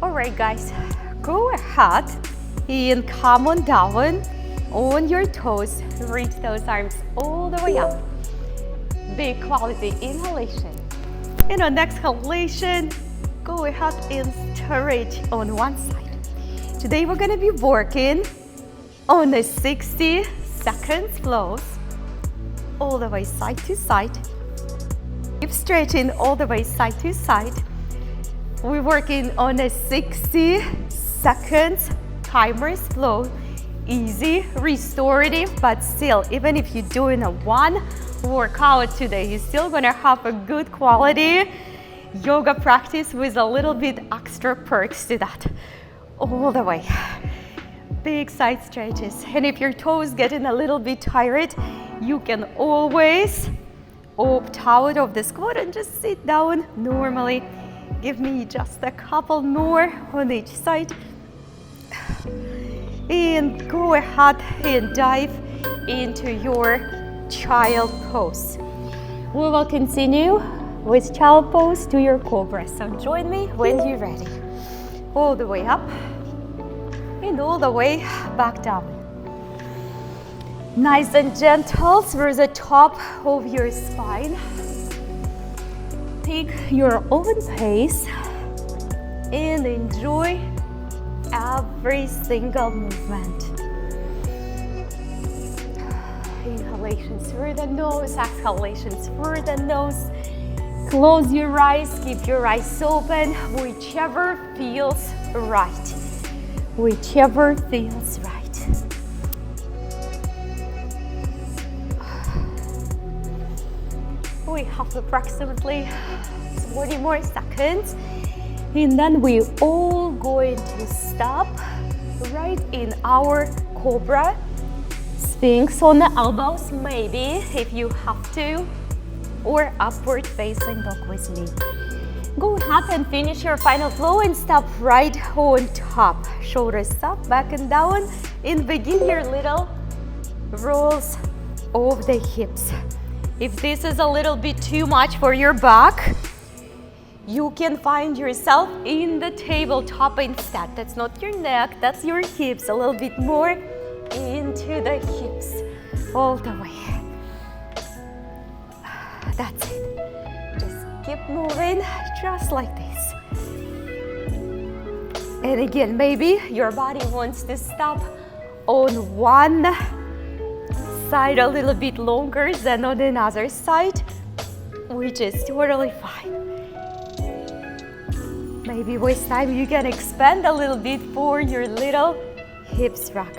Alright guys, go ahead and come on down on your toes. Reach those arms all the way up. Big quality inhalation. And on exhalation, go ahead and stretch on one side. Today we're going to be working on the 60 seconds flows all the way side to side. Keep stretching all the way side to side. We're working on a 60 seconds timers flow. Easy, restorative, but still, even if you're doing a one workout today, you're still gonna have a good quality yoga practice with a little bit extra perks to that. All the way. Big side stretches. And if your toes getting a little bit tired, you can always opt out of the squat and just sit down normally. Give me just a couple more on each side. And go ahead and dive into your child pose. We will continue with child pose to your cobra. So join me when you're ready. All the way up and all the way back down. Nice and gentle through the top of your spine. Take your own pace and enjoy every single movement. Inhalations through the nose, exhalations through the nose. Close your eyes, keep your eyes open, whichever feels right. Whichever feels right. We have approximately 20 more seconds, and then we're all going to stop right in our cobra. Sphinx on the elbows, maybe if you have to, or upward facing dog with me. Go ahead and finish your final flow and stop right on top. Shoulders up, back and down, and begin your little rolls of the hips. If this is a little bit too much for your back, you can find yourself in the tabletop instead. That's not your neck, that's your hips. A little bit more into the hips, all the way. That's it. Just keep moving, just like this. And again, maybe your body wants to stop on one side a little bit longer than on another side, which is totally fine. Maybe with time you can expand a little bit for your little hips rock.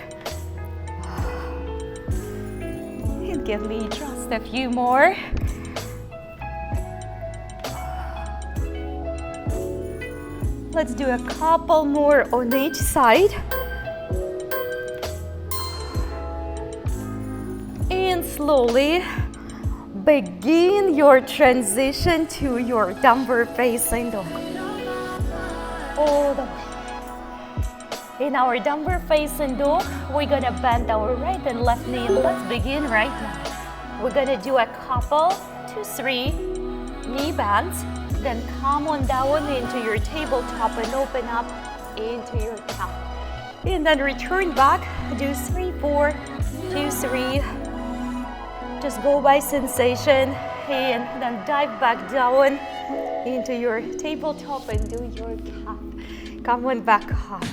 And give me just a few more. Let's do a couple more on each side. And slowly begin your transition to your downward facing dog. All the way. In our downward facing dog, we're gonna bend our right and left knee. Let's begin right now. We're gonna do a couple, 2, 3 knee bends. Then come on down into your tabletop and open up into your cat. And then return back, do 3, 4, 2, 3. Just go by sensation and then dive back down into your tabletop and do your cat. Come on back up.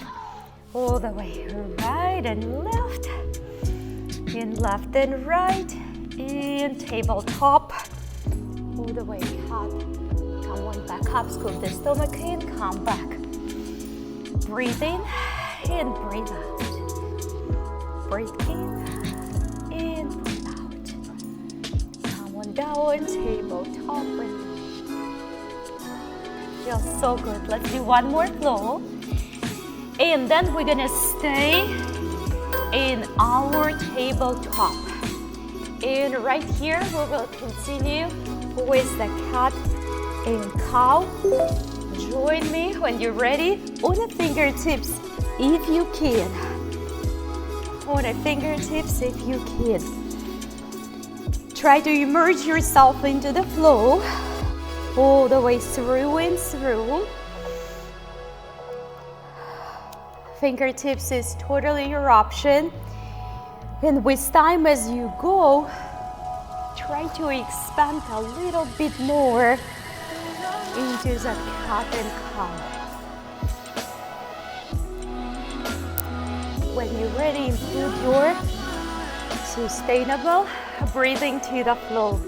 All the way, right and left and right, and tabletop. All the way up. Come on back up, scoop the stomach in, come back. Breathe in and breathe out. Breathe in and breathe out. Come on down, tabletop with me. Feels so good. Let's do one more flow. And then we're gonna stay in our tabletop. And right here, we will continue with the cat and cow. Join me when you're ready on the fingertips if you can. On the fingertips if you can. Try to immerse yourself into the flow all the way through and through. Fingertips is totally your option. And with time as you go, try to expand a little bit more into the cat and cow. When you're ready, include your sustainable breathing to the flow.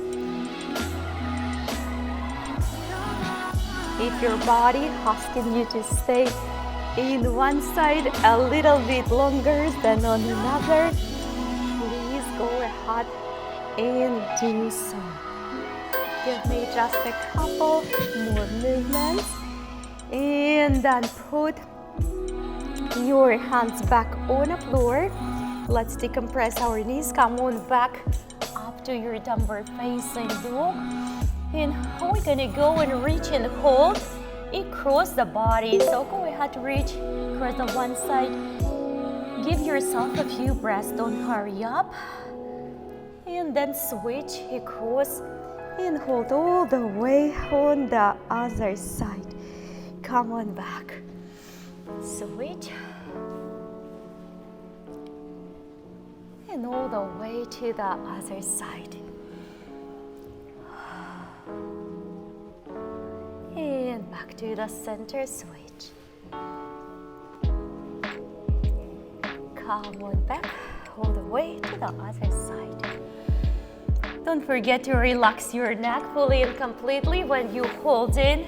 If your body asking you to stay in one side a little bit longer than on another, please go ahead and do so. Give me just a couple more movements and then put your hands back on the floor. Let's decompress our knees. Come on back up to your downward facing dog. And we're gonna go and reach and hold across the body. So go ahead, reach across the one side. Give yourself a few breaths, don't hurry up. And then switch across and hold all the way on the other side. Come on back. Switch. And all the way to the other side. And back to the center, switch. Come on back, all the way to the other side. Don't forget to relax your neck fully and completely when you hold in.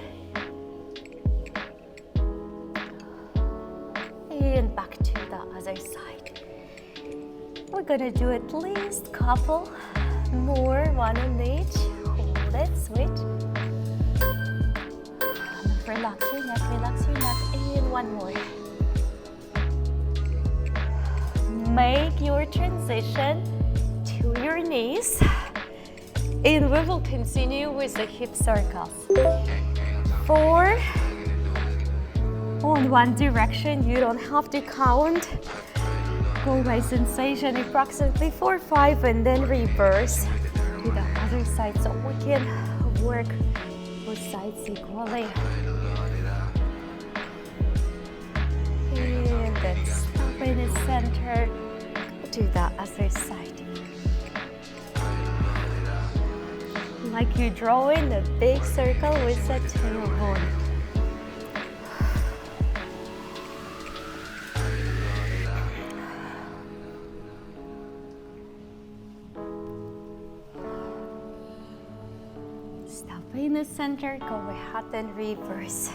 And back to the other side. We're gonna do at least couple more, one on each. Hold it, switch. Relax your neck, and one more. Make your transition to your knees, and we will continue with the hip circles. 4 on one direction, you don't have to count. Go by sensation, approximately 4, 5, and then reverse to the other side so we can work both sides equally. And then stop in the center to the other side. Like you're drawing a big circle with the tailbone. Stop in the center, go ahead and reverse.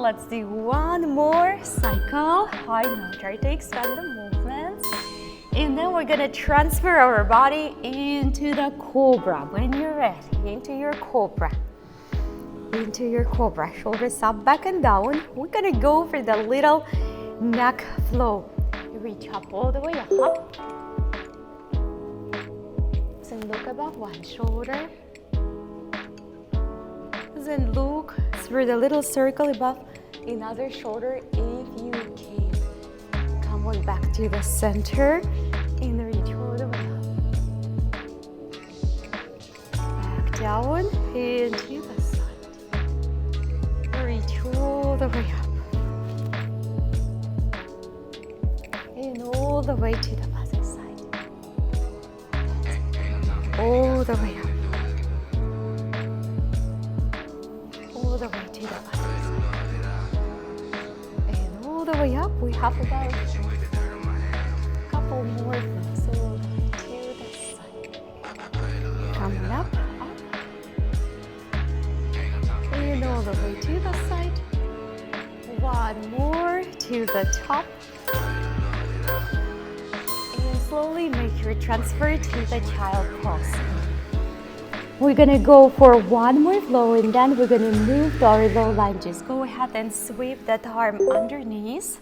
Let's do one more cycle. I know, try to expand the movements. And then we're gonna transfer our body into the cobra. When you're ready, into your cobra. Into your cobra. Shoulders up, back and down. We're gonna go for the little neck flow. Reach up all the way up. Then look above one shoulder. Then look through the little circle above another shoulder if you can. Come on back to the center and reach all the way up. Back down and to the side. Reach all the way up. And all the way to the other side. All the way up. All the way to the other side. And all the way up, we have about a couple more things. All the way to the side. Coming up, up. And all the way to the side. One more to the top. And slowly make your transfer to the child pose. We're gonna go for one more flow and then we're gonna move to our low lunges. Go ahead and sweep that arm underneath.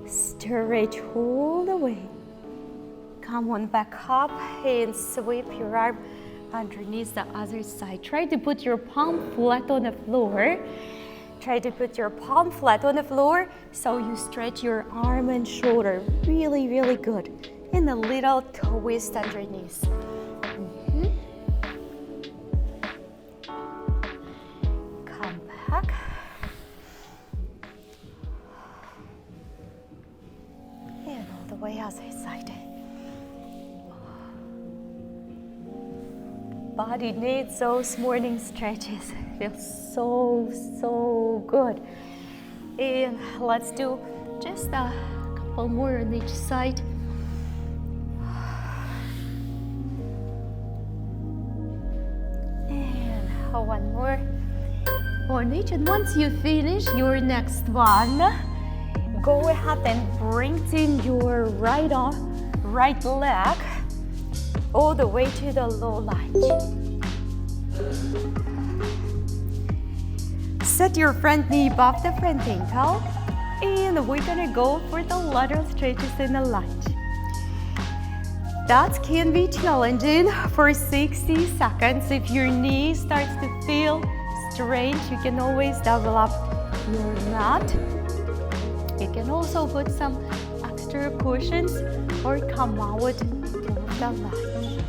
Stretch all the way. Come on back up and sweep your arm underneath the other side. Try to put your palm flat on the floor. Try to put your palm flat on the floor so you stretch your arm and shoulder really, really good. And a little twist underneath. Come back. And all the way other side. Body needs those morning stretches. Feels so good. And let's do just a couple more on each side. And one more on each. And once you finish your next one, go ahead and bring in your right arm, right leg all the way to the low lunge. Set your front knee above the front ankle, and we're gonna go for the lateral stretches in the lunge. That can be challenging for 60 seconds. If your knee starts to feel strange, you can always double up your mat. You can also put some extra cushions or come out to the lunge.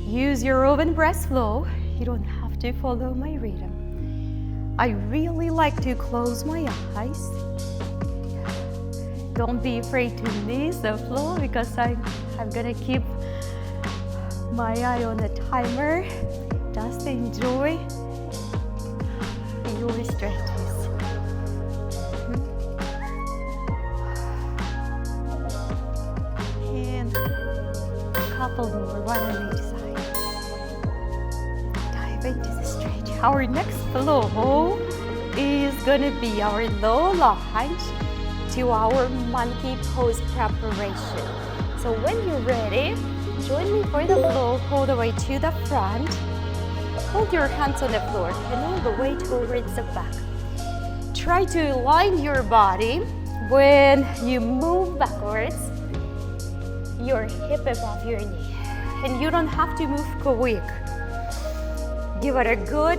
Use your own breath flow. You don't have to follow my rhythm. I really like to close my eyes. Don't be afraid to miss the flow because I'm gonna keep my eye on the timer. Just enjoy your stretches. And a couple more, one on each side. Dive into the stretch. Our next flow is gonna be our low lunge to our monkey pose preparation. So when you're ready, join me for the flow all the way to the front. Hold your hands on the floor and all the way towards the back. Try to align your body when you move backwards, your hip above your knee. And you don't have to move quick. Give it a good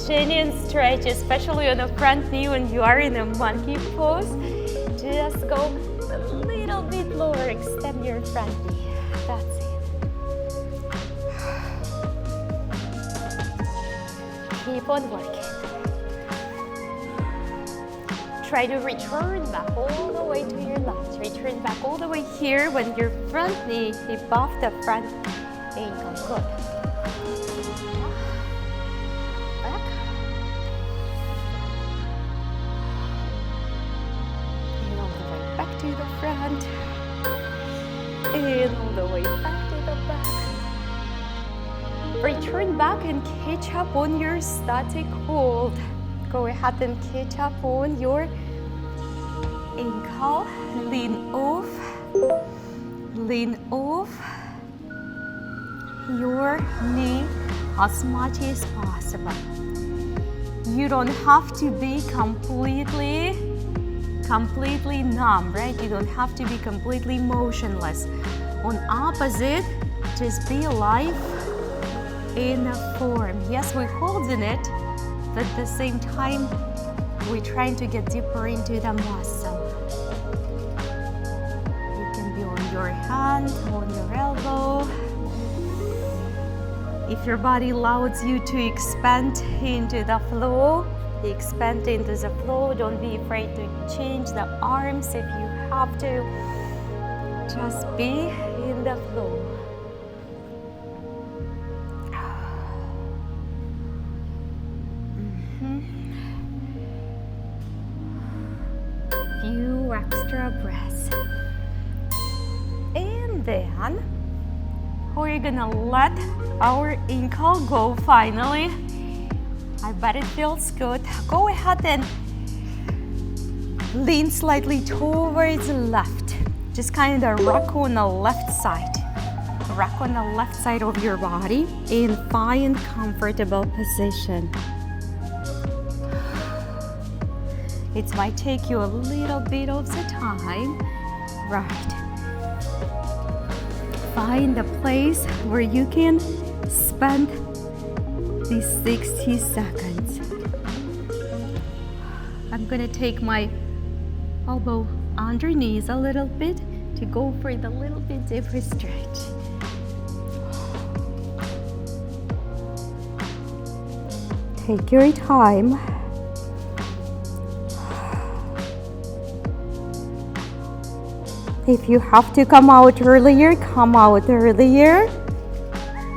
genuine stretch, especially on the front knee when you are in a monkey pose. Just go a little bit lower, extend your front knee. That's it. Keep on working. Try to return back all the way to your lunge. Return back all the way here when your front knee is above the front ankle. Good. Back. And all the way back to the front. And all the way back to the back. Return back and catch up on your static hold. Go ahead and catch up on your ankle. Lean off your knee as much as possible. You don't have to be completely numb, right? You don't have to be completely motionless. On opposite, just be alive in a form. Yes, we're holding it, but at the same time, we're trying to get deeper into the muscle. You can be on your hand, on your elbow. If your body allows you to expand into the flow, expand into the flow. Don't be afraid to change the arms if you have to. Just be in the flow. Few extra breaths. And then we're gonna let our ankle go finally. I bet it feels good. Go ahead and lean slightly towards the left. Just kind of rock on the left side. rock on the left side of your body and find comfortable position. It might take you a little bit of the time. Right. Find a place where you can spend these 60 seconds. I'm gonna take my elbow underneath a little bit to go for the little bit deeper stretch. Take your time. If you have to come out earlier, come out earlier.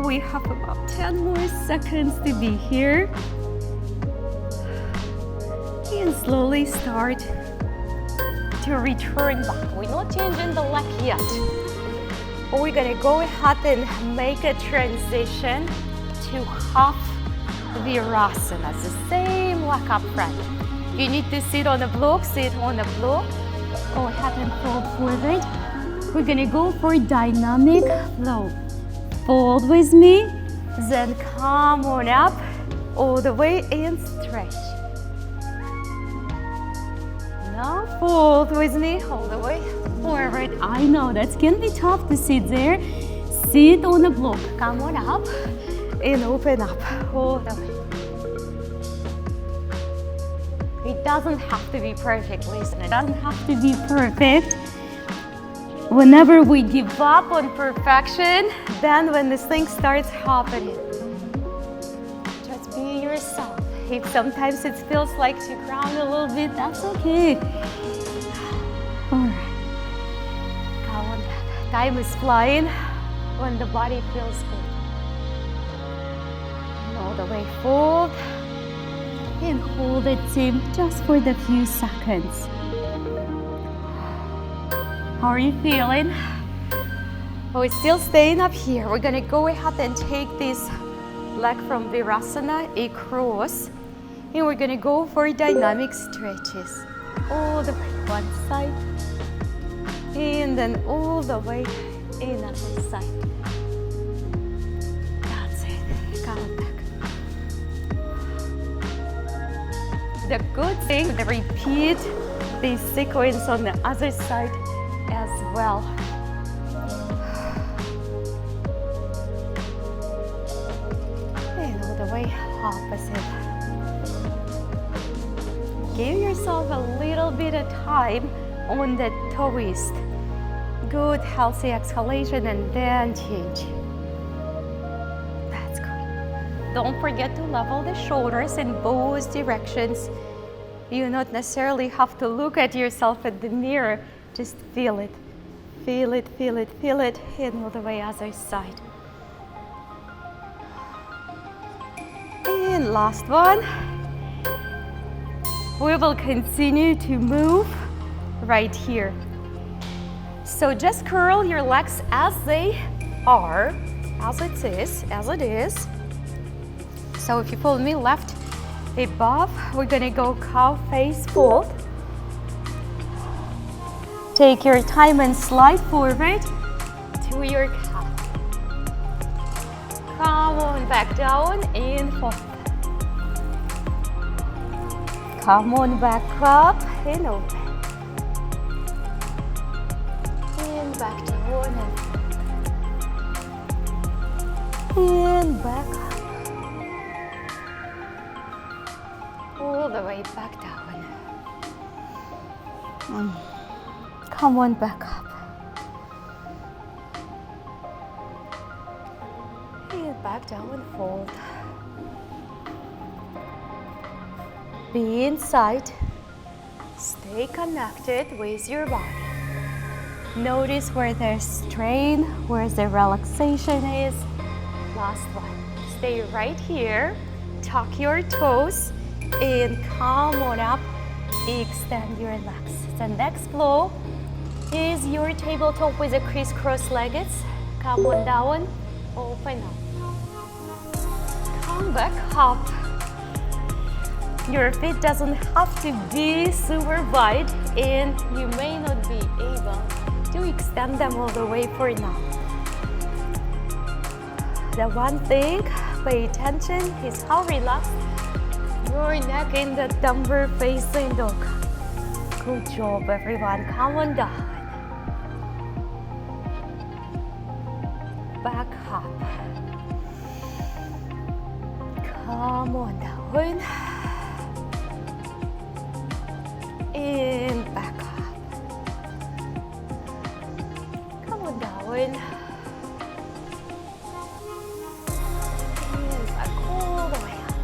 We have about 10 more seconds to be here. And slowly start to return back. We're not changing the leg yet. We're gonna go ahead and make a transition to half virasana. It's the same leg up front. You need to sit on the block, sit on the block. Go ahead and fold forward. We're gonna go for dynamic flow. Fold with me, then come on up all the way and stretch. Now fold with me all the way forward. I know that can be tough to sit there. Sit on the block. Come on up and open up all the way. It doesn't have to be perfect, listen. It doesn't have to be perfect. Whenever we give up on perfection, then when this thing starts happening, just be yourself. If sometimes it feels like to ground a little bit, that's okay. All right. Come on back. Time is flying when the body feels good. And all the way forward. And hold it same just for the few seconds. How are you feeling? We're still staying up here. We're gonna go ahead and take this leg from virasana across, and we're gonna go for dynamic stretches. All the way one side, and then all the way another side. That's it. Come back. The good thing, to repeat this sequence on the other side as well. And all the way opposite. Give yourself a little bit of time on the twist. Good, healthy exhalation and then change. That's good. Don't forget to level the shoulders in both directions. You not necessarily have to look at yourself in the mirror. Just feel it. Feel it, feel it, feel it. And all the way other side. And last one. We will continue to move right here. So just curl your legs as they are, as it is. So if you follow me left above, we're gonna go cow face fold. Take your time and slide forward to your cat. Come on back down and fold. Come on back up and open. And back down and back up. All the way back down. Come on back up. And back down and fold. Be inside. Stay connected with your body. Notice where there's strain, where the relaxation is. Last one. Stay right here. Tuck your toes and come on up. Extend your legs. The next flow is your tabletop with a crisscross legs. Come on down. Open up. Come back up. Your feet doesn't have to be super wide, and you may not be able to extend them all the way for now. The one thing, pay attention, is how relaxed your neck in the downward facing dog. Good job, everyone. Come on down. Back up. Come on down. And back up. Come on down. And back all the way up.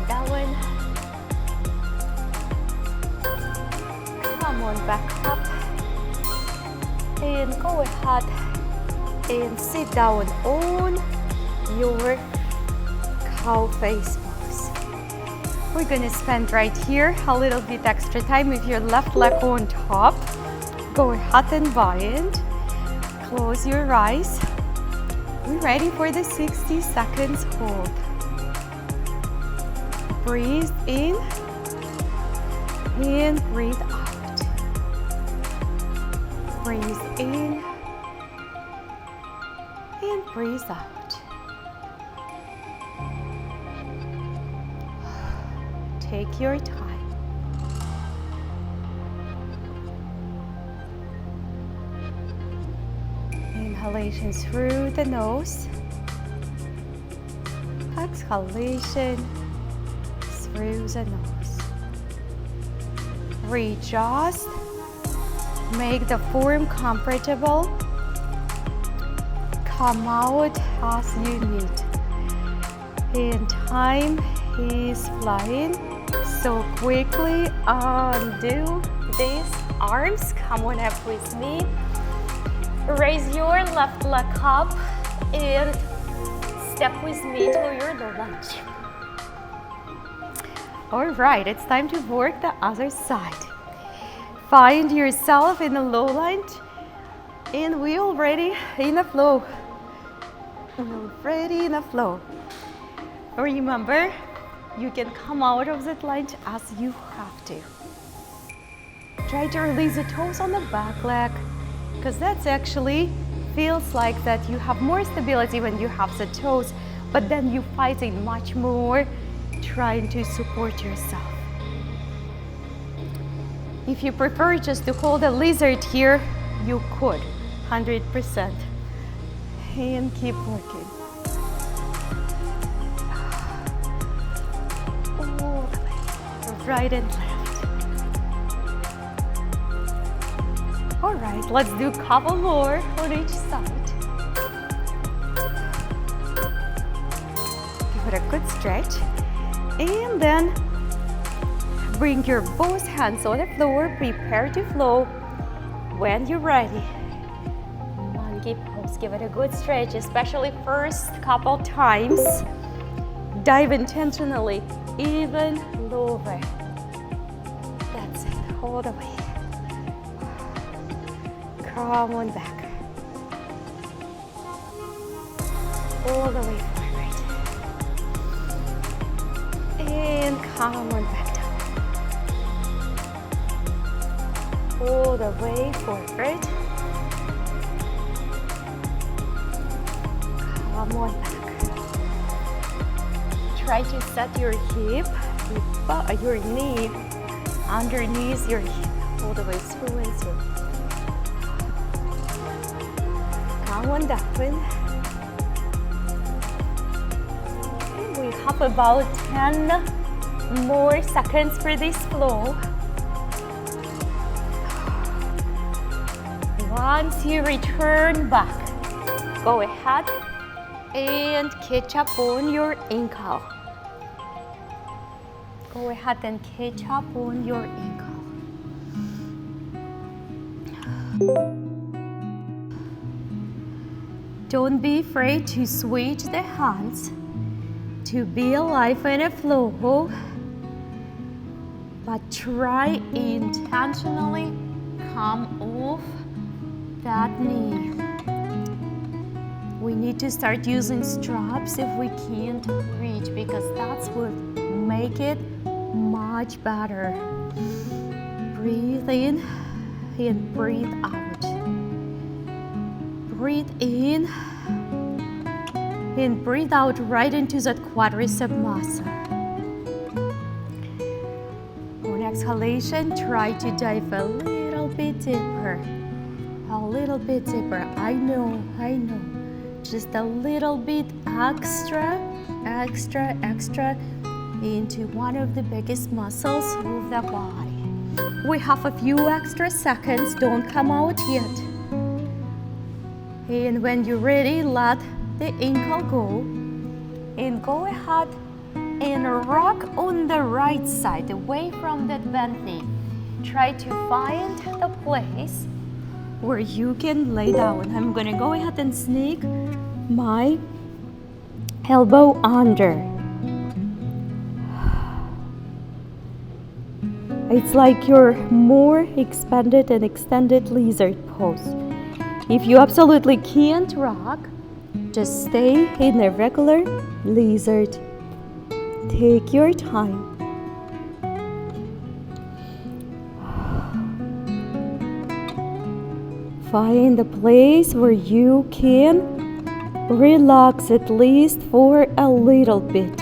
Come on down. Come on back up. And go ahead and sit down on your cow face pose. We're gonna spend right here a little bit extra time with your left leg on top. Go ahead and bind. Close your eyes. We're ready for the 60 seconds hold. Breathe in and breathe out. Breathe in and breathe out. Take your time. Inhalation through the nose. Exhalation through the nose. Readjust. Make the form comfortable. Come out as you need. And time is flying. So quickly undo these arms. Come on up with me. Raise your left leg up and step with me to your low lunge. All right, it's time to work the other side. Find yourself in a low lunge, and we're already in a flow. We're already in a flow. Remember, you can come out of that lunge as you have to. Try to release the toes on the back leg, because that's actually feels like that you have more stability when you have the toes, but then you're fighting much more, trying to support yourself. If you prefer just to hold a lizard here, you could, 100%. And keep working. All the way, right and left. All right, let's do a couple more on each side. Give it a good stretch. And then bring your both hands on the floor, prepare to flow. When you're ready, monkey pose, give it a good stretch, especially first couple times. Dive intentionally, even lower. That's it, all the way. Come on back. All the way forward. And come on back. All the way forward. Come on back. Try to set your hip, your knee underneath your hip, all the way through and through. Come on down. And we have about 10 more seconds for this flow. Once you return back, go ahead and catch up on your ankle. Go ahead and catch up on your ankle. Don't be afraid to switch the hands to be alive in a flow, but try intentionally come off that knee. We need to start using straps if we can't reach, because that's what make it much better. Breathe in and breathe out. breathe in and breathe out right into that quadricep muscle. On exhalation, try to dive a little bit deeper. A little bit deeper. I know. Just a little bit extra into one of the biggest muscles of the body. We have a few extra seconds. Don't come out yet. And when you're ready, let the ankle go. And go ahead and rock on the right side, away from that bent knee. Try to find the place where you can lay down. I'm gonna go ahead and sneak my elbow under. It's like your more expanded and extended lizard pose. If you absolutely can't rock, just stay in a regular lizard. Take your time. Find a place where you can relax at least for a little bit.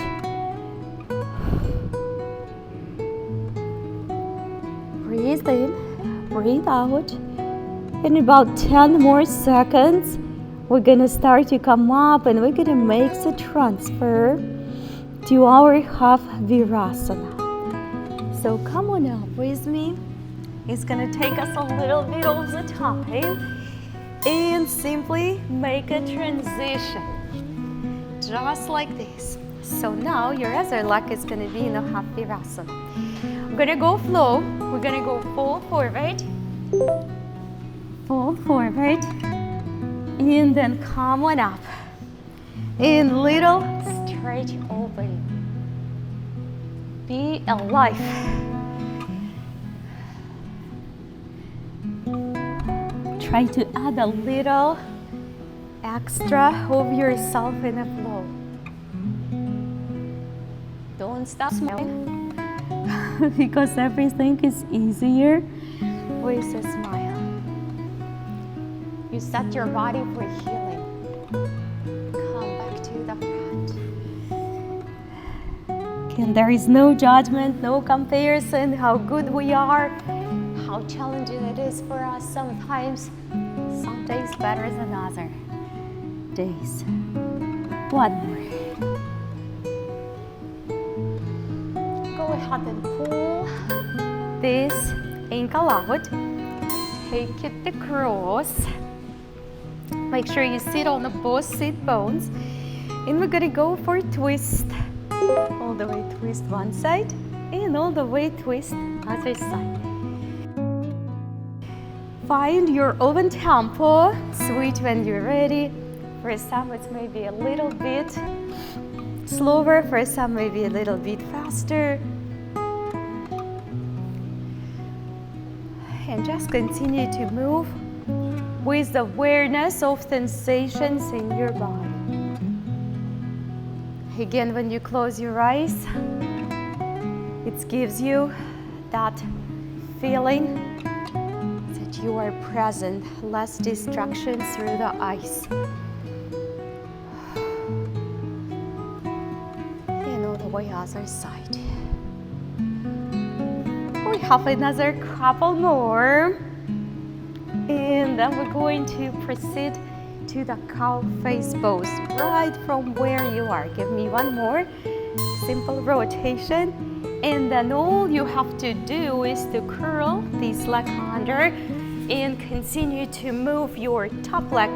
Breathe in, breathe out. In about 10 more seconds, we're gonna start to come up and we're gonna make the transfer to our half virasana. So come on up with me. It's gonna take us a little bit of the time and simply make a transition, just like this. So now your other leg is gonna be in a half virasana. We're gonna go flow. We're gonna go fold forward, and then come on up. And little straight open. Be alive. Try to add a little extra of yourself in the flow. Don't stop smiling because everything is easier with a smile. You set your body for healing. Come back to the front. And there is no judgment, no comparison, how good we are, how challenging it is for us sometimes. Some days better than other days. One more. Go ahead and pull this ankle out. Take it across. Make sure you sit on the both sit bones. And we're gonna go for a twist. All the way twist one side and all the way twist other side. Find your own tempo. Switch when you're ready. For some it's maybe a little bit slower, for some maybe a little bit faster. And just continue to move with awareness of sensations in your body. Again, when you close your eyes, it gives you that feeling that you are present, less distractions through the eyes. And all the way other side. We have another couple more. And then we're going to proceed to the cow face pose right from where you are. Give me one more simple rotation. And then all you have to do is to curl this leg under and continue to move your top leg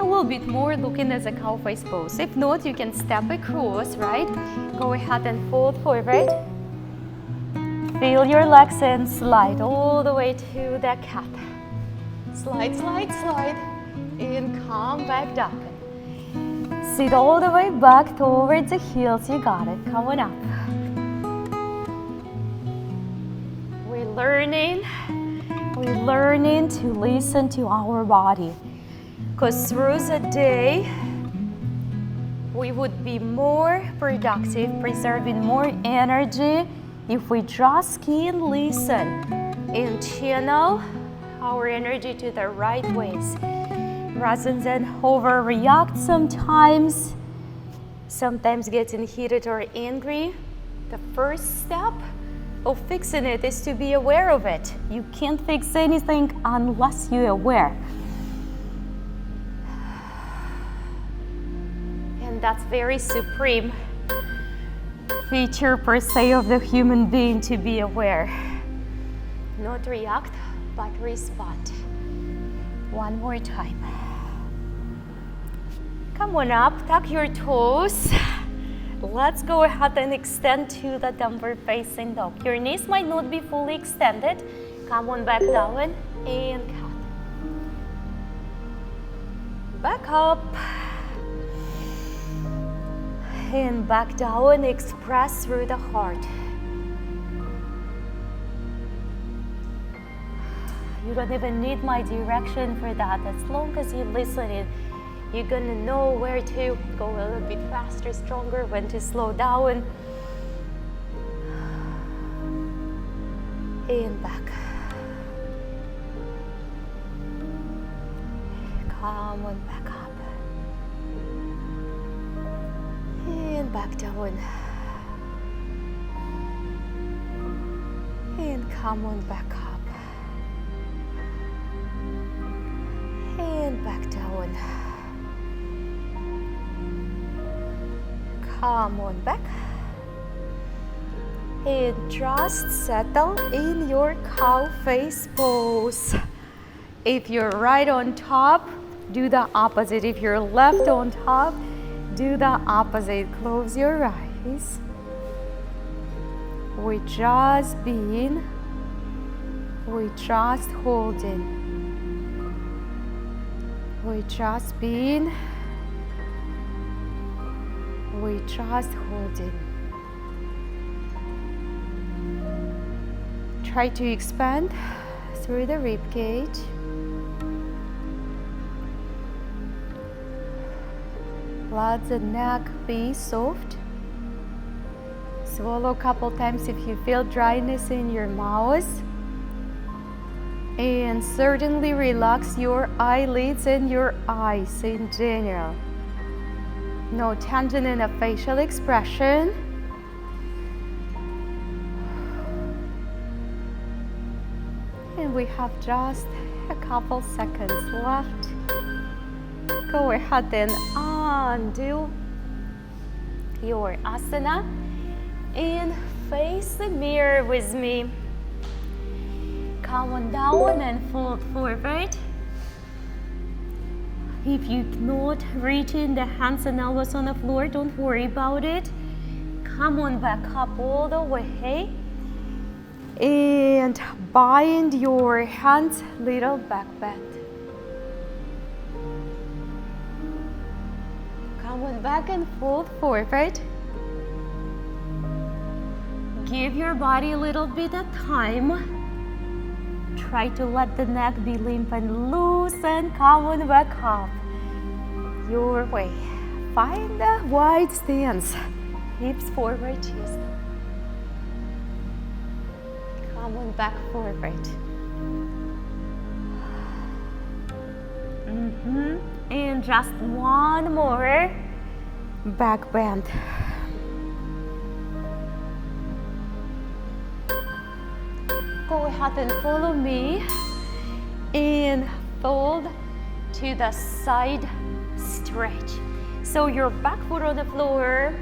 a little bit more, looking as a cow face pose. If not, you can step across, right? Go ahead and fold forward. Feel your legs and slide all the way to the cat. Slide, slide, slide, and come back down. Sit all the way back towards the heels. You got it. Come on up. We're learning to listen to our body. Because through the day, we would be more productive, preserving more energy if we just can listen and channel our energy to the right ways. rather than overreact sometimes getting heated or angry. The first step of fixing it is to be aware of it. You can't fix anything unless you're aware. And that's very supreme feature per se of the human being, to be aware. Not react, but respond. One more time. Come on up, tuck your toes. Let's go ahead and extend to the downward facing dog. Your knees might not be fully extended. Come on back down and cut. Back up. And back down, express through the heart. You don't even need my direction for that. As long as you're listening, you're gonna know where to go a little bit faster, stronger, when to slow down. And back. Come on, back up. And back down. And come on, back up. And back down. Come on back. And just settle in your cow face pose. If you're right on top, do the opposite. If you're left on top, do the opposite. Close your eyes. We just being, we just holding. We just being, we just holding. Try to expand through the rib cage. Let the neck be soft. Swallow a couple times if you feel dryness in your mouth. And certainly relax your eyelids and your eyes in general. No tension in the facial expression. And we have just a couple seconds left. Go ahead and undo your asana and face the mirror with me. Come on down and fold forward. If you're not reaching the hands and elbows on the floor, don't worry about it. Come on back up all the way. And bind your hands, little back bend. Come on back and fold forward. Give your body a little bit of time. Try to let the neck be limp and loose, and come on back up your way. Find a wide stance. Hips forward, chest. Come on back forward. And just one more back bend. Go ahead and follow me and fold to the side stretch. So your back foot on the floor,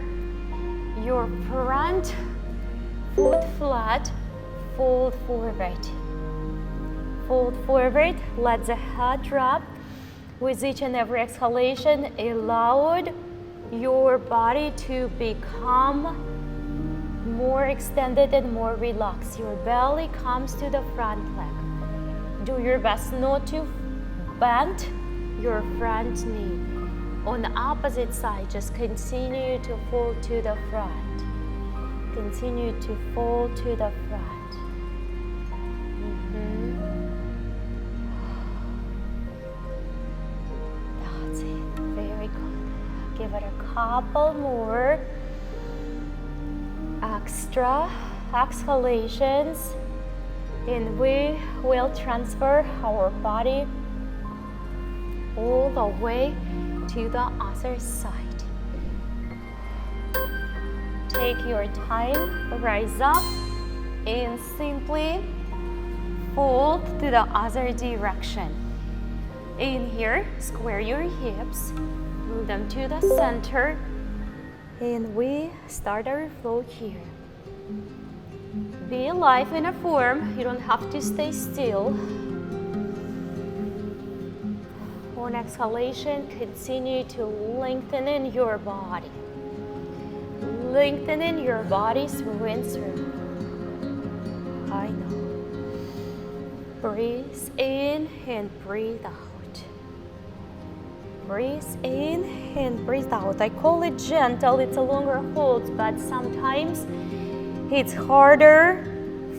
your front foot flat, fold forward. Fold forward, let the head drop. With each and every exhalation, allow your body to become more extended and more relaxed. Your belly comes to the front leg. Do your best not to bend your front knee. On the opposite side, just continue to fold to the front. Continue to fold to the front. That's it. Very good. Give it a couple more extra exhalations, and we will transfer our body all the way to the other side. Take your time, rise up, and simply fold to the other direction. In here, square your hips, move them to the center, and we start our flow here. Be alive in a form, you don't have to stay still. On exhalation, continue to lengthen in your body. Lengthen in your body through and through. I know. Breathe in and breathe out. Breathe in and breathe out. I call it gentle, it's a longer hold, but sometimes it's harder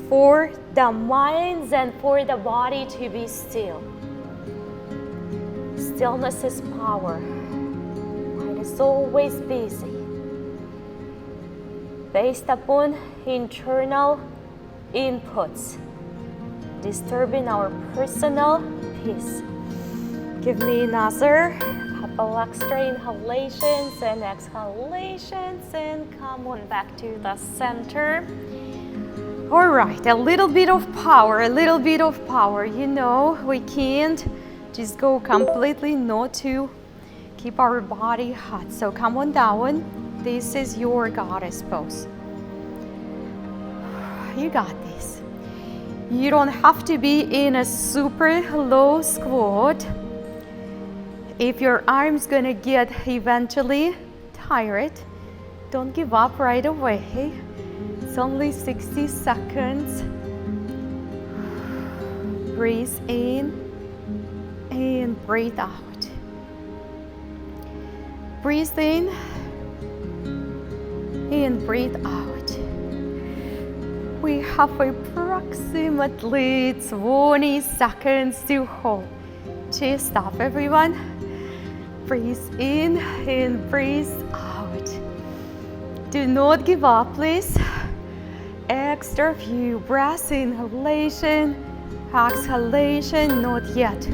for the mind than for the body to be still. Stillness is power. Mind is always busy, based upon internal inputs, disturbing our personal peace. Give me another couple extra inhalations and exhalations, and come on back to the center. All right, a little bit of power, a little bit of power. You know, we can't just go completely not to keep our body hot. So come on down. This is your goddess pose. You got this. You don't have to be in a super low squat. If your arm's gonna get eventually tired, don't give up right away. It's only 60 seconds. Breathe in and breathe out. Breathe in and breathe out. We have approximately 20 seconds to hold. Just stop, everyone. Breathe in and breathe out. Do not give up, please. Extra few breaths, inhalation, exhalation, not yet.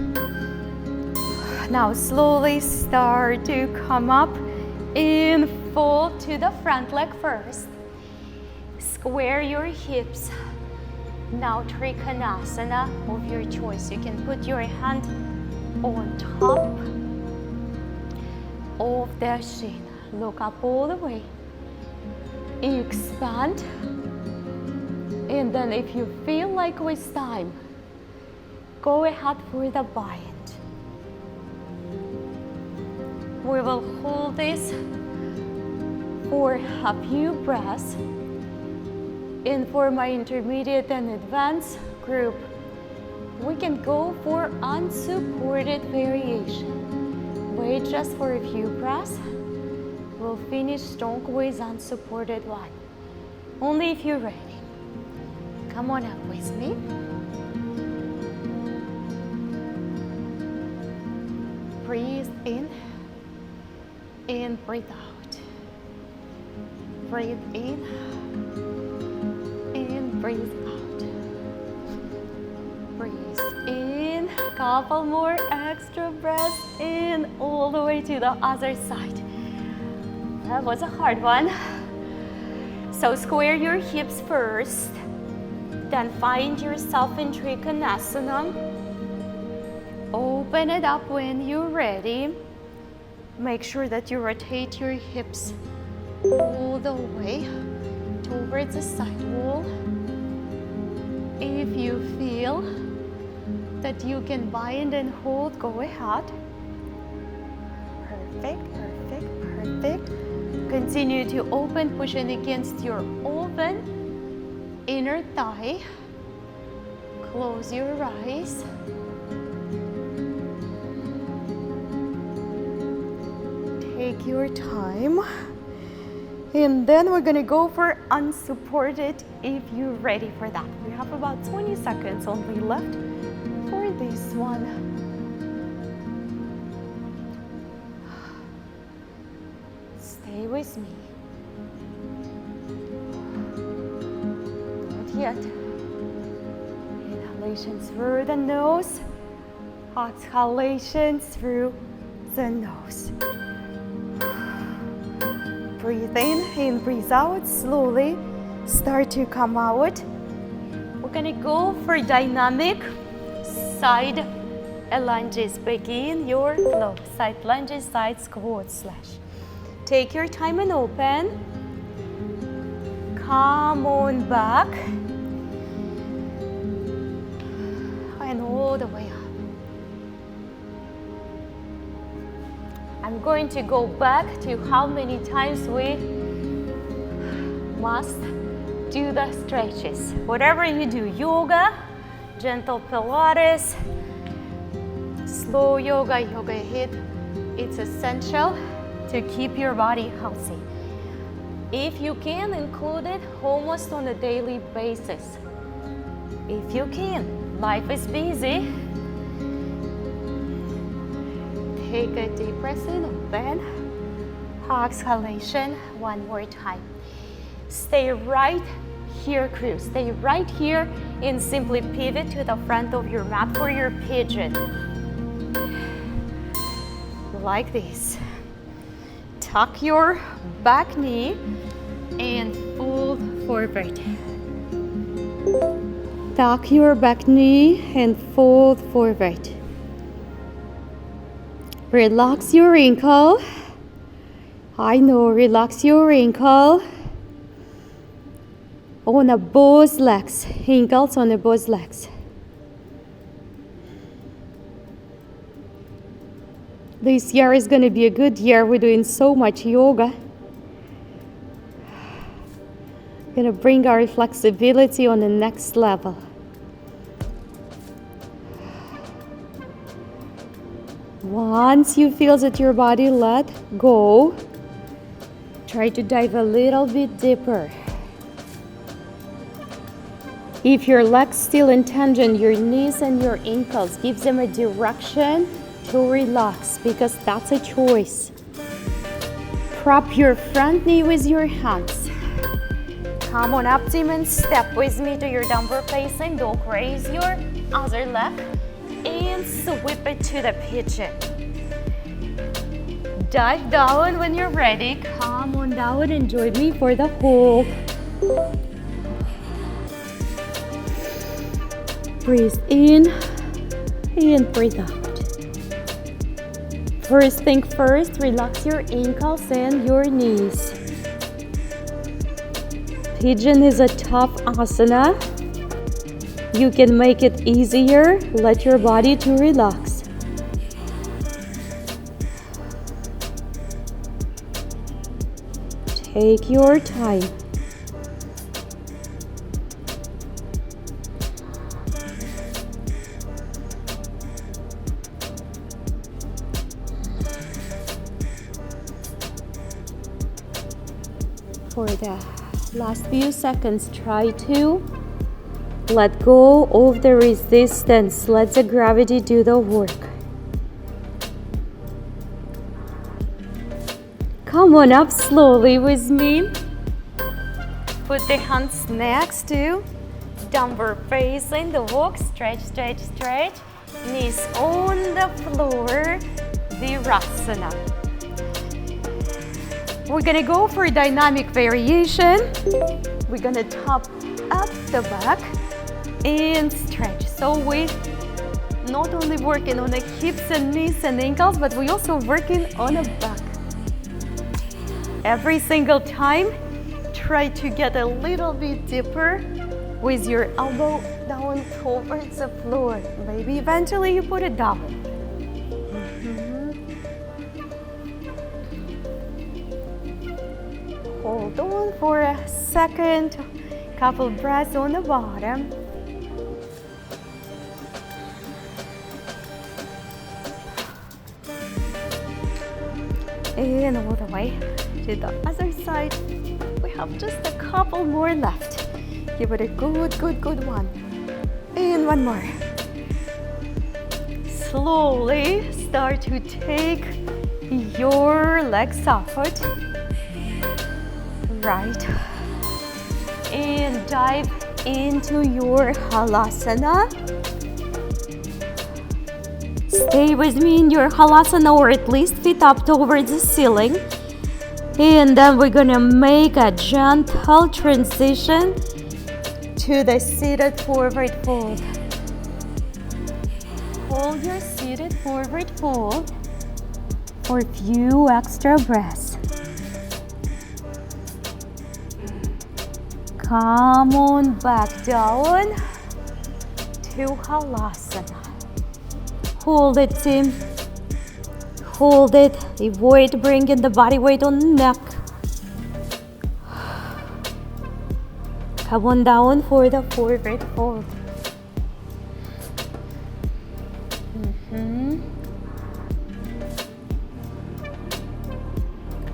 Now slowly start to come up and fold to the front leg first. Square your hips. Now Trikonasana of your choice. You can put your hand on top of the shin. Look up all the way. Expand. And then if you feel like with time, go ahead for the bind. We will hold this for a few breaths. And for my intermediate and advanced group, we can go for unsupported variation. Wait just for a few breaths. We'll finish strong with unsupported one. Only if you're ready. Come on up with me. Breathe in and breathe out. Breathe in and breathe out. Breathe in, couple more extra breaths in, all the way to the other side. That was a hard one. So square your hips first, then find yourself in Trikonasana. Open it up when you're ready. Make sure that you rotate your hips all the way towards the side wall. If you feel that you can bind and hold, go ahead. Perfect, perfect, perfect. Continue to open, pushing against your open inner thigh. Close your eyes. Take your time. And then we're gonna go for unsupported if you're ready for that. We have about 20 seconds only left for this one. Stay with me. Not yet. Inhalations through the nose, Exhalation through the nose. Breathe in and breathe out. Slowly start to come out. We're gonna go for dynamic side lunges. Begin your flow. Side lunges, side squat slash. Take your time and open. Come on back. And all the way up. I'm going to go back to how many times we must do the stretches. Whatever you do, yoga, gentle Pilates, slow yoga, yoga HIIT, it's essential to keep your body healthy. If you can, include it almost on a daily basis. If you can, life is busy. Take a deep breath in, open. Exhalation, one more time. Stay right here, crew. Stay right here and simply pivot to the front of your mat for your pigeon. Like this. Tuck your back knee and fold forward. Tuck your back knee and fold forward. Relax your ankle. I know, relax your ankle. On a both legs, ankles on the both legs. This year is going to be a good year. We're doing so much yoga. Going to bring our flexibility on the next level. Once you feel that your body let go, try to dive a little bit deeper. If your legs still in tension, your knees and your ankles, give them a direction to relax, because that's a choice. Prop your front knee with your hands. Come on up, demon. Step with me to your downward facing dog. Raise your other leg and sweep it to the pigeon. Dive down when you're ready. Come on down and join me for the hold. Breathe in and breathe out. First thing first, relax your ankles and your knees. Pigeon is a tough asana. You can make it easier. Let your body to relax. Take your time. For the last few seconds, try to let go of the resistance. Let the gravity do the work. Come on up slowly with me. Put the hands next to downward facing dog. Stretch, stretch, stretch. Knees on the floor. Virasana. We're gonna go for a dynamic variation. We're gonna top up the back and stretch. So we not only working on the hips and knees and ankles, but we also working on the back. Every single time, try to get a little bit deeper with your elbow down towards the floor. Maybe eventually you put it down. Hold on for a second, couple breaths on the bottom. And all the way to the other side. We have just a couple more left. Give it a good one. And one more. Slowly start to take your legs outward. Right. And dive into your halasana. Stay with me in your halasana, or at least feet up towards the ceiling. And then we're gonna make a gentle transition to the seated forward fold. Hold your seated forward fold for a few extra breaths. Come on back down to halasana. Hold it, team. Hold it. Avoid bringing the body weight on the neck. Come on down for the forward fold.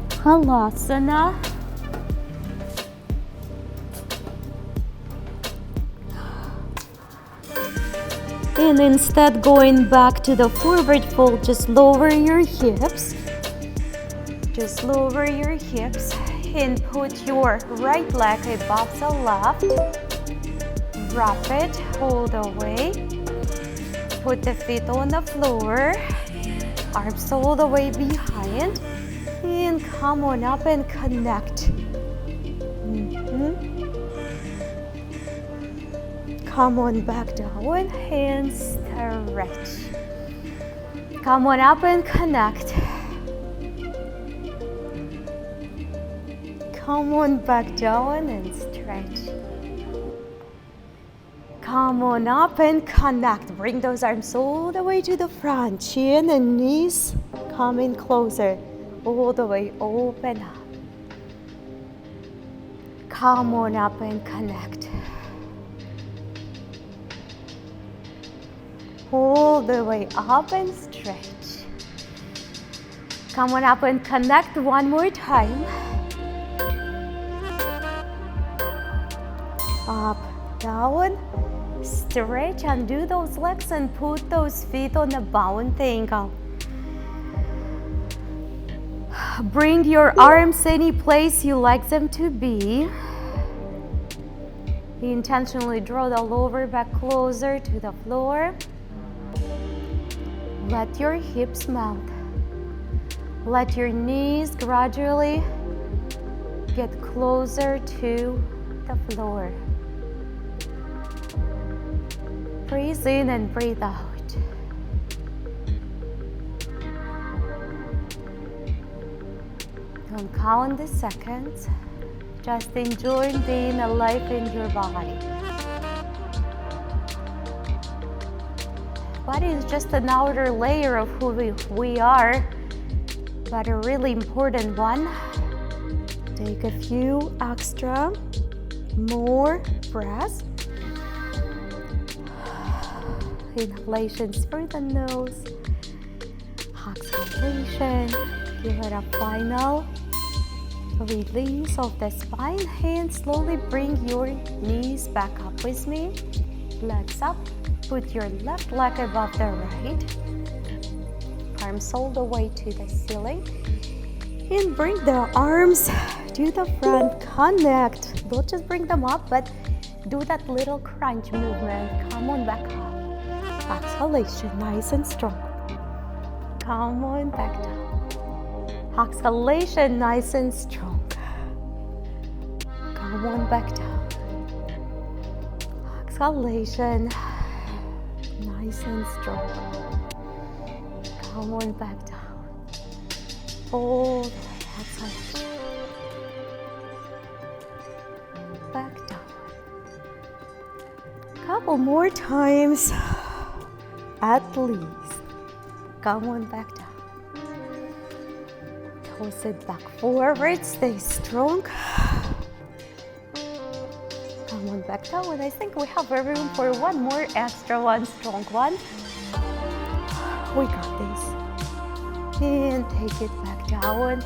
Halasana. And instead going back to the forward fold, just lower your hips. Just lower your hips and put your right leg above the left. Wrap it all the way. Put the feet on the floor. Arms all the way behind. And come on up and connect. Come on back down and stretch. Come on up and connect. Come on back down and stretch. Come on up and connect. Bring those arms all the way to the front. Chin and knees coming closer. All the way open up. Come on up and connect. All the way up and stretch. Come on up and connect one more time. Up, down, stretch, undo those legs and put those feet on a bound angle. Bring your arms any place you like them to be. Intentionally draw the lower back closer to the floor. Let your hips melt. Let your knees gradually get closer to the floor. Breathe in and breathe out. Don't count the seconds. Just enjoy being alive in your body. Body is just an outer layer of who we are, but a really important one. Take a few extra more breaths. Inhalations through the nose. Exhalation. Give it a final release of the spine. And slowly bring your knees back up with me. Legs up. Put your left leg above the right. Arms all the way to the ceiling. And bring the arms to the front. Connect. Don't just bring them up, but do that little crunch movement. Come on back up. Exhalation, nice and strong. Come on back down. Exhalation, nice and strong. Come on back down. Exhalation. Nice and strong. Come on back down. All the way. Exhalation. Back down. Couple more times. At least. Come on back down. Toss it back forward. Stay strong. Come on back down. And I think we have room for one more extra one, strong one. We got this. And take it back down.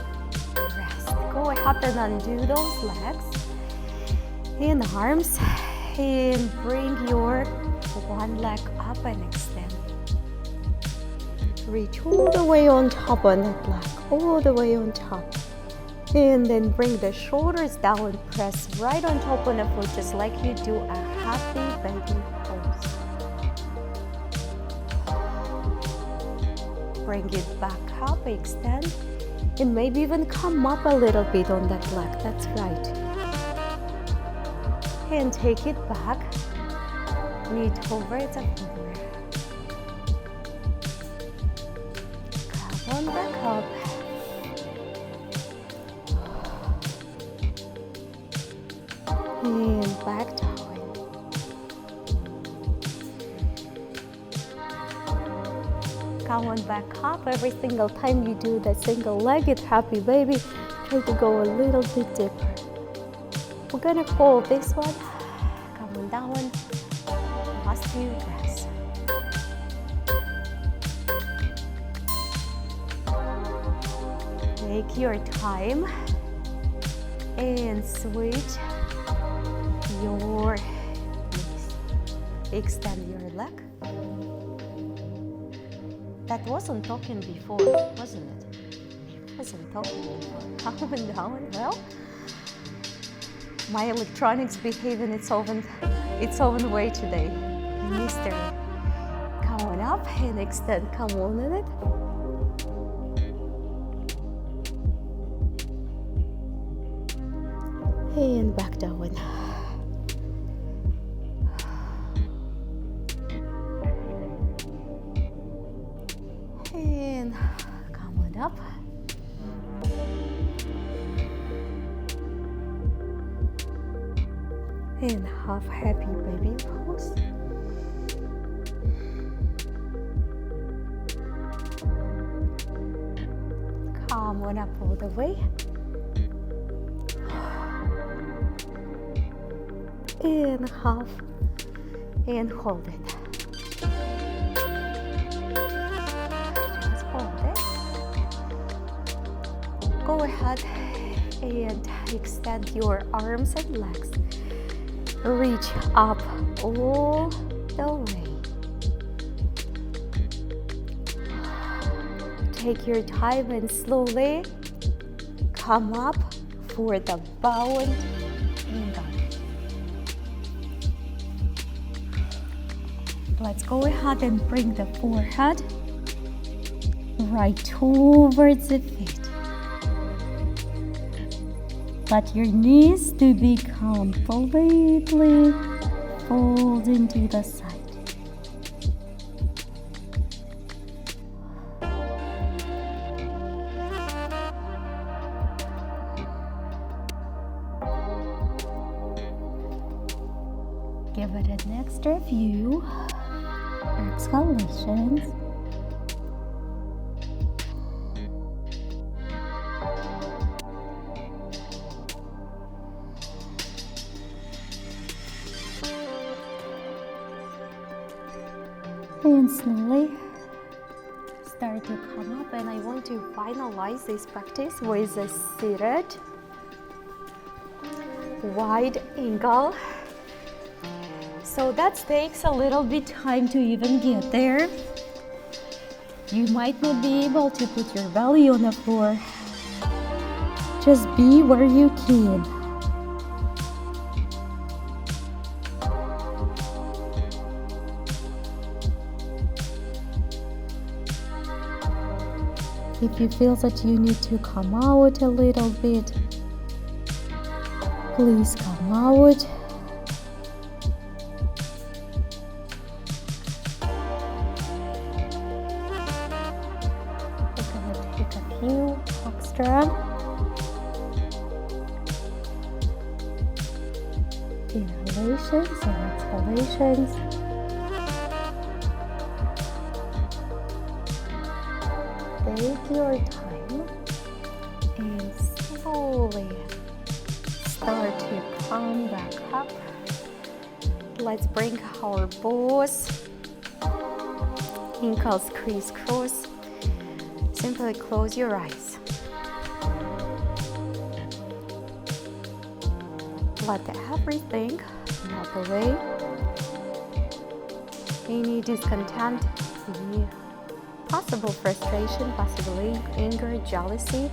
Rest. Go ahead and undo those legs and arms. And bring your one leg up and extend. Reach all the way on top on that leg. All the way on top. And then bring the shoulders down, press right on top of the foot, just like you do a happy baby pose. bring it back up, extend, and maybe even come up a little bit on that leg. That's right. And take it back, knee over the floor. Come on back up. And back down. Come on back up. Every single time you do the single-legged happy baby, try to go a little bit deeper. We're gonna hold this one. Come on down. Last few breaths. Take your time and switch your knees. Extend your leg. That wasn't talking before, wasn't it? It wasn't talking before. Up and down. Well, my electronics behave in its own way today. Mystery. Come on up and extend. Come on in it. And back down. And come on up. And half happy baby pose. Come on up all the way. And half, and hold it. Just hold it. Go ahead and extend your arms and legs. Reach up all the way. Take your time and slowly come up for the bound angle. Let's go ahead and bring the forehead right towards the feet. Let your knees to be completely folding to the side. Give it an extra few exhalations. And slowly start to come up, and I want to finalize this practice with a seated wide angle. So that takes a little bit time to even get there. You might not be able to put your belly on the floor. Just be where you can. If you feel that you need to come out a little bit, please come out. Few extra inhalations and exhalations. Take your time and slowly start to come back up. Let's bring our bows, ankles crisscross. Simply close your eyes. Let everything melt away. Any discontent, any possible frustration, possible anger, jealousy,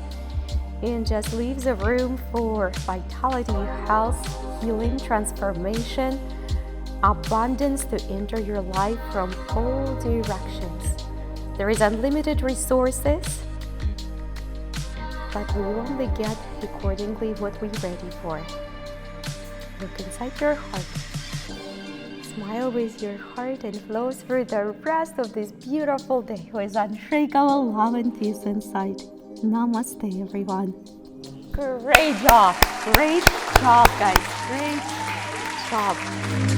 and just leave the room for vitality, health, healing, transformation, abundance to enter your life from all directions. There is unlimited resources, but we only get accordingly what we're ready for. Look inside your heart. Smile with your heart and flow through the rest of this beautiful day with unshakable love and peace inside. Namaste, everyone. Great job, guys. Great job.